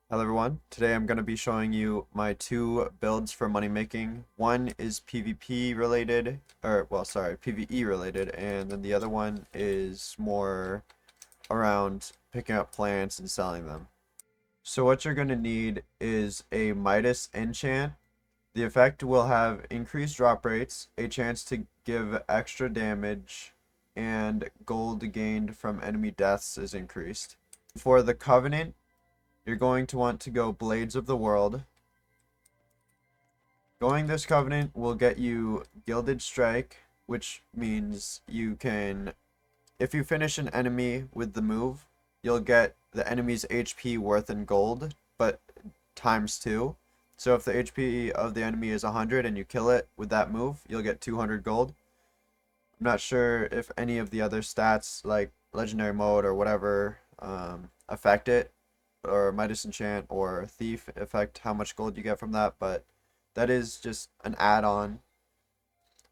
Hello everyone, today I'm going to be showing you my two builds for money making. One is PvP related, PvE related, and then the other one is more around picking up plants and selling them. So what you're going to need is a Midas enchant. The effect will have increased drop rates, a chance to give extra damage, and gold gained from enemy deaths is increased. For the Covenant, you're going to want to go Blades of the World. Going this Covenant will get you Gilded Strike, which means you can, if you finish an enemy with the move, you'll get the enemy's HP worth in gold, but times 2. So if the HP of the enemy is 100 and you kill it with that move, you'll get 200 gold. I'm not sure if any of the other stats, like Legendary Mode or whatever, affect it, or Midas Enchant or Thief affect how much gold you get from that, but that is just an add-on.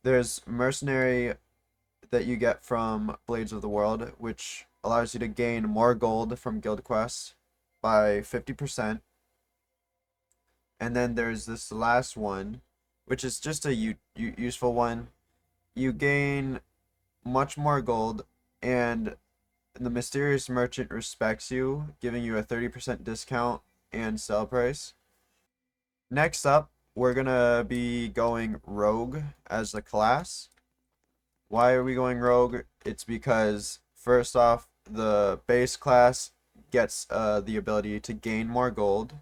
There's Mercenary that you get from Blades of the World, which allows you to gain more gold from guild quests by 50%. And then there's this last one, which is just a useful one. You gain much more gold, and the mysterious merchant respects you, giving you a 30% discount and sell price. Next up, we're gonna be going Rogue as the class. Why are we going Rogue? It's because, first off, the base class gets the ability to gain more gold.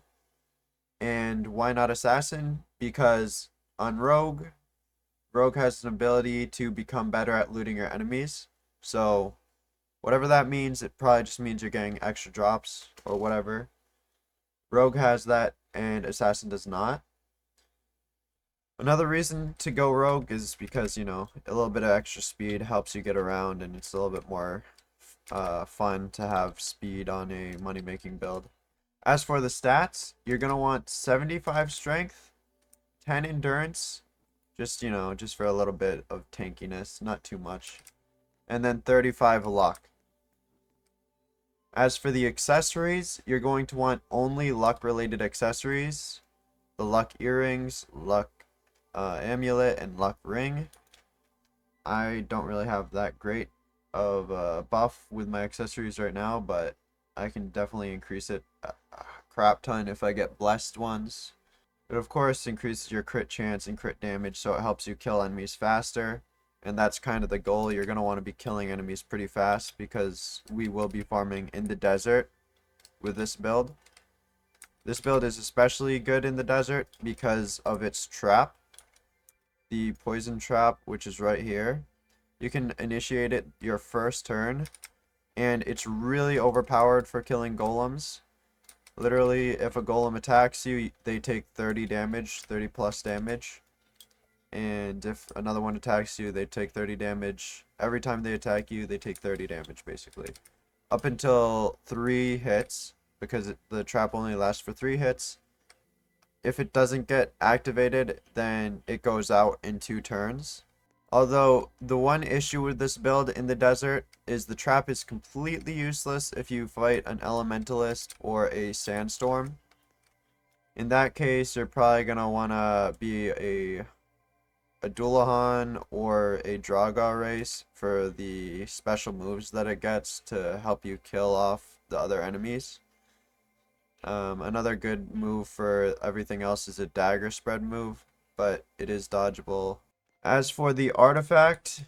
And why not Assassin? Because on Rogue has an ability to become better at looting your enemies. So whatever that means, it probably just means you're getting extra drops or whatever. Rogue has that and Assassin does not. Another reason to go Rogue is because, a little bit of extra speed helps you get around, and it's a little bit more fun to have speed on a money-making build. As for the stats, you're going to want 75 strength, 10 endurance, just for a little bit of tankiness, not too much, and then 35 luck. As for the accessories, you're going to want only luck-related accessories. The luck earrings, luck amulet, and luck ring. I don't really have that great of a buff with my accessories right now, but I can definitely increase it a crap ton if I get blessed ones. It of course increases your crit chance and crit damage, so it helps you kill enemies faster. And that's kind of the goal. You're going to want to be killing enemies pretty fast because we will be farming in the desert with this build. This build is especially good in the desert because of its trap. The poison trap, which is right here. You can initiate it your first turn, and it's really overpowered for killing golems. Literally, if a golem attacks you, they take 30 damage, 30 plus damage. And if another one attacks you, they take 30 damage. Every time they attack you, they take 30 damage, basically. Up until 3 hits, because the trap only lasts for 3 hits. If it doesn't get activated, then it goes out in 2 turns. Although, the one issue with this build in the desert is the trap is completely useless if you fight an elementalist or a sandstorm. In that case, you're probably going to want to be a Dullahan or a Draga race for the special moves that it gets to help you kill off the other enemies. Another good move for everything else is a dagger spread move, but it is dodgeable. As for the artifact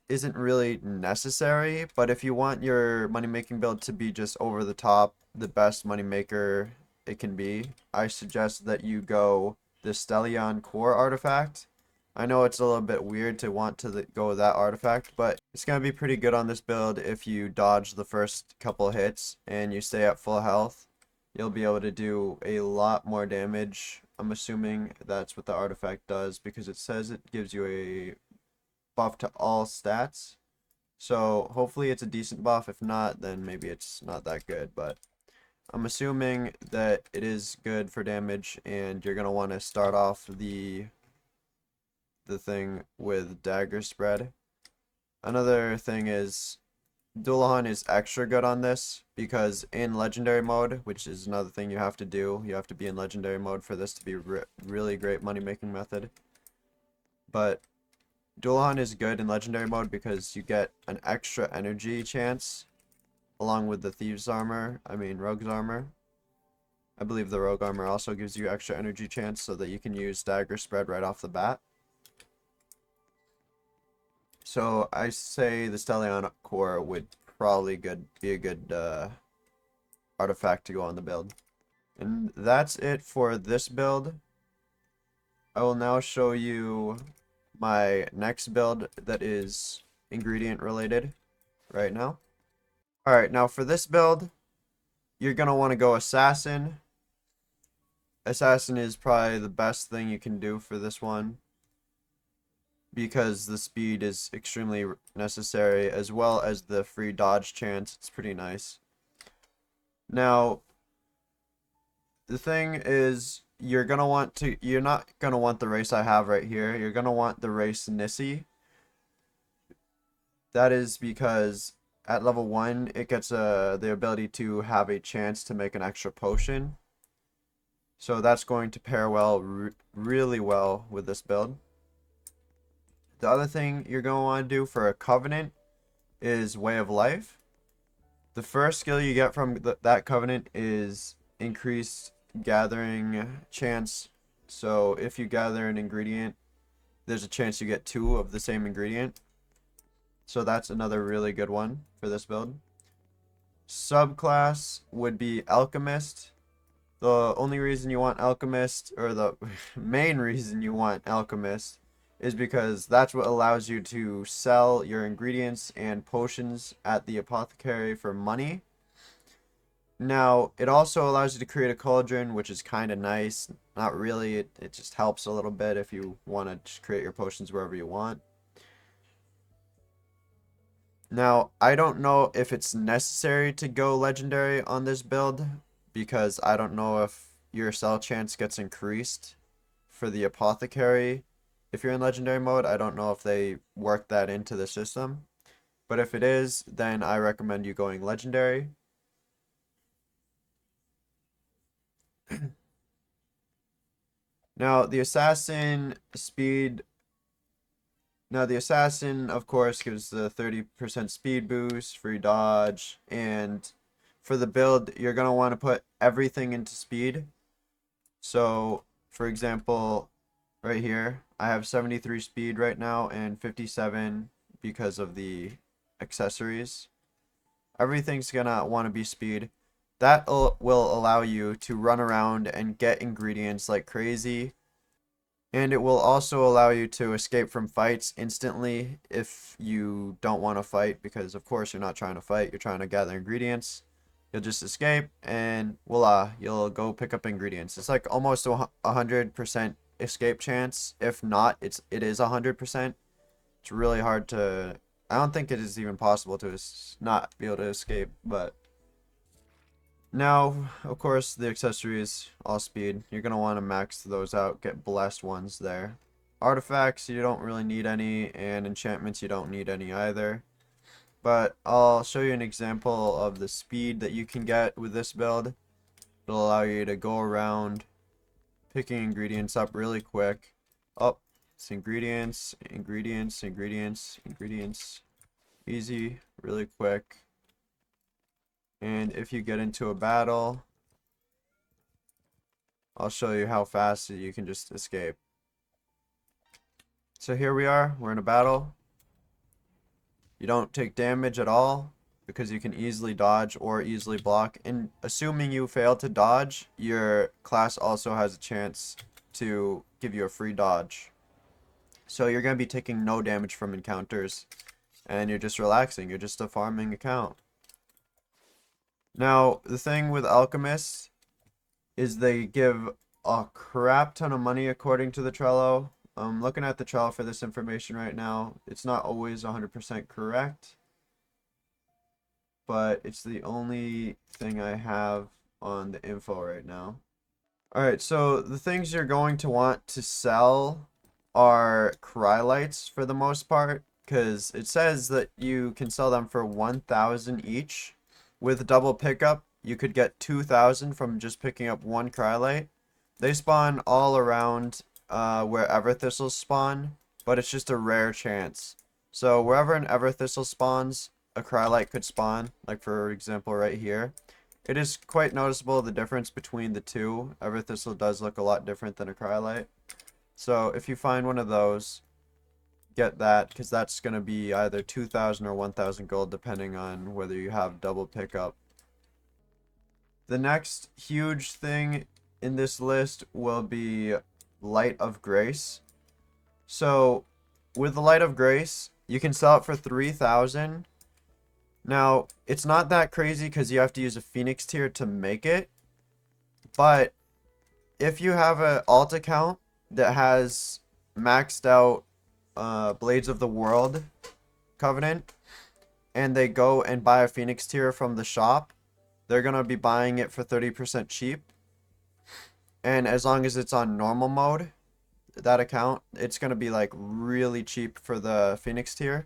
isn't really necessary, but if you want your money making build to be just over the top, the best money maker it can be, I suggest that you go the Stellion core artifact. I know it's a little bit weird to want to go with that artifact, but it's going to be pretty good on this build if you dodge the first couple hits and you stay at full health. You'll be able to do a lot more damage. I'm assuming that's what the artifact does because it says it gives you a buff to all stats. So hopefully it's a decent buff. If not, then maybe it's not that good, but I'm assuming that it is good for damage, and you're going to want to start off the thing with dagger spread. Another thing is Dullahan is extra good on this because in legendary mode, which is another thing you have to do, you have to be in legendary mode for this to be really great money making method. But Dullahan is good in legendary mode because you get an extra energy chance along with the Thieves armor, Rogue's armor. I believe the Rogue armor also gives you extra energy chance so that you can use dagger spread right off the bat. So I say the Stellion core would probably be a good artifact to go on the build. And that's it for this build. I will now show you my next build that is ingredient related right now. Alright, now for this build, you're going to want to go Assassin. Assassin is probably the best thing you can do for this one because the speed is extremely necessary as well as the free dodge chance. It's pretty nice. Now, the thing is, you're not gonna want the race I have right here. You're gonna want the race Nissi. That is because at level 1, it gets the ability to have a chance to make an extra potion. So that's going to pair really well with this build. The other thing you're going to want to do for a Covenant is Way of Life. The first skill you get from that Covenant is increased gathering chance. So if you gather an ingredient, there's a chance you get 2 of the same ingredient. So that's another really good one for this build. Subclass would be Alchemist. The only reason you want Alchemist, or the main reason you want Alchemist, is because that's what allows you to sell your ingredients and potions at the apothecary for money. Now, it also allows you to create a cauldron, which is kind of nice. Not really, it just helps a little bit if you want to just create your potions wherever you want. Now, I don't know if it's necessary to go legendary on this build, because I don't know if your sell chance gets increased for the apothecary. If you're in legendary mode, I don't know if they work that into the system. But if it is, then I recommend you going legendary. Now, the assassin, of course, gives the 30% speed boost, free dodge, and for the build, you're going to want to put everything into speed. So, for example, right here, I have 73 speed right now and 57 because of the accessories. Everything's going to want to be speed. That will allow you to run around and get ingredients like crazy. And it will also allow you to escape from fights instantly if you don't want to fight, because of course you're not trying to fight, you're trying to gather ingredients. You'll just escape and voila, you'll go pick up ingredients. It's like almost a 100% escape chance. If not, it is 100%. It's really hard to, I don't think it is even possible to not be able to escape, but now, of course, the accessories, all speed. You're going to want to max those out, get blessed ones there. Artifacts, you don't really need any, and enchantments, you don't need any either. But I'll show you an example of the speed that you can get with this build. It'll allow you to go around picking ingredients up really quick. Oh, it's ingredients, ingredients, ingredients, ingredients. Easy, really quick. And if you get into a battle, I'll show you how fast you can just escape. So here we are, we're in a battle. You don't take damage at all because you can easily dodge or easily block. And assuming you fail to dodge, your class also has a chance to give you a free dodge. So you're going to be taking no damage from encounters and you're just relaxing. You're just a farming account. Now, the thing with alchemists is they give a crap ton of money according to the Trello. I'm looking at the Trello for this information right now. It's not always 100% correct, but it's the only thing I have on the info right now. Alright, so the things you're going to want to sell are cryolites for the most part, because it says that you can sell them for 1,000 each. With double pickup, you could get 2,000 from just picking up one Cryolite. They spawn all around where Everthistles spawn, but it's just a rare chance. So wherever an Everthistle spawns, a Cryolite could spawn, like for example right here. It is quite noticeable the difference between the two. Everthistle does look a lot different than a Cryolite. So if you find one of those, get that, because that's going to be either 2,000 or 1,000 gold depending on whether you have double pickup. The next huge thing in this list will be Light of Grace. So with the Light of Grace, you can sell it for 3,000. Now, it's not that crazy because you have to use a Phoenix tier to make it. But if you have an alt account that has maxed out Blades of the World Covenant, and they go and buy a Phoenix tier from the shop, they're going to be buying it for 30% cheap. And as long as it's on normal mode, that account, it's going to be like really cheap for the Phoenix tier.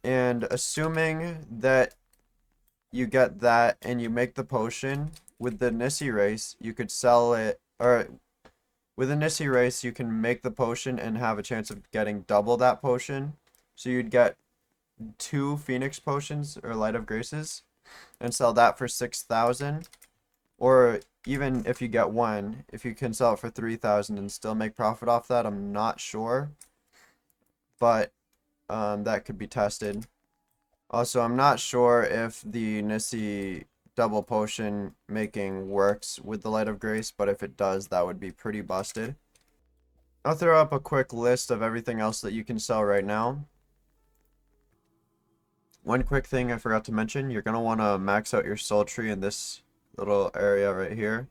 And assuming that you get that and you make the potion, with the Nissi race, you could sell it, or with a Nissi race, you can make the potion and have a chance of getting double that potion. So you'd get 2 Phoenix potions or Light of Graces and sell that for 6,000. Or even if you get one, if you can sell it for 3,000 and still make profit off that, I'm not sure. But that could be tested. Also, I'm not sure if the Nissi double potion making works with the Light of Grace, but if it does, that would be pretty busted. I'll throw up a quick list of everything else that you can sell right now. One quick thing I forgot to mention, you're going to want to max out your soul tree in this little area right here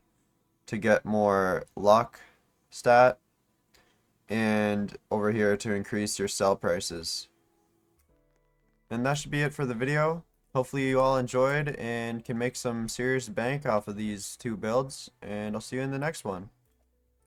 to get more luck stat, and over here to increase your sell prices. And that should be it for the video. Hopefully you all enjoyed and can make some serious bank off of these 2 builds, and I'll see you in the next one.